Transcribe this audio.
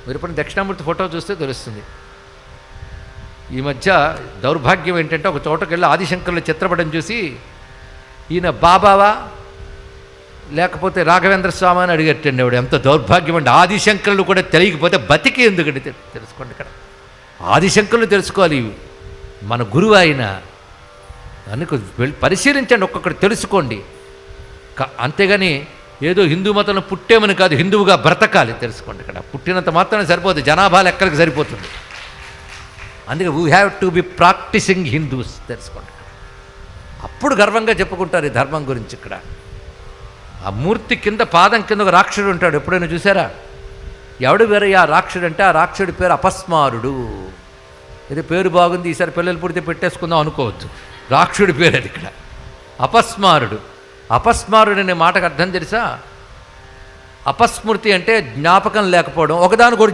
మీరు ఎప్పుడు దక్షిణామూర్తి ఫోటో చూస్తే తెలుస్తుంది. ఈ మధ్య దౌర్భాగ్యం ఏంటంటే ఒక చోటకి వెళ్ళి ఆదిశంకరుల చిత్రపటం చూసి ఈయన బాబావా లేకపోతే రాఘవేంద్ర స్వామి అని అడిగట్టండి. ఆవిడ ఎంత దౌర్భాగ్యం అండి. ఆదిశంకరులు కూడా తెలియకపోతే బతికి ఎందుకండి తెలుసుకోండి. ఇక్కడ ఆదిశంకరులు తెలుసుకోవాలి, మన గురువు ఆయన అని పరిశీలించండి, ఒక్కొక్కటి తెలుసుకోండి. అంతేగాని ఏదో హిందూ మతంలో పుట్టేమని కాదు, హిందువుగా బ్రతకాలి తెలుసుకోండి. ఇక్కడ పుట్టినంత మాత్రమే సరిపోదు, జనాభా లెక్కలకు సరిపోతుంది. అందుకే we have to be practising Hindus తెలుసుకోండి. అప్పుడు గర్వంగా చెప్పుకుంటారు ఈ ధర్మం గురించి. ఇక్కడ ఆ మూర్తి కింద పాదం కింద ఒక రాక్షసుడు ఉంటాడు, ఎప్పుడైనా చూసారా? ఎవడు వేరే ఆ రాక్షసుడు అంటే ఆ రాక్షసుడి పేరు అపస్మారుడు. ఇది పేరు బాగుంది, ఈసారి పిల్లలు పుడితే పెట్టేసుకుందాం అనుకోవచ్చు. రాక్షసుడి పేరు అది. ఇక్కడ అపస్మారుడు. అపస్మారుడు అనే మాటకు అర్థం తెలుసా? అపస్మృతి అంటే జ్ఞాపకం లేకపోవడం, ఒకదాని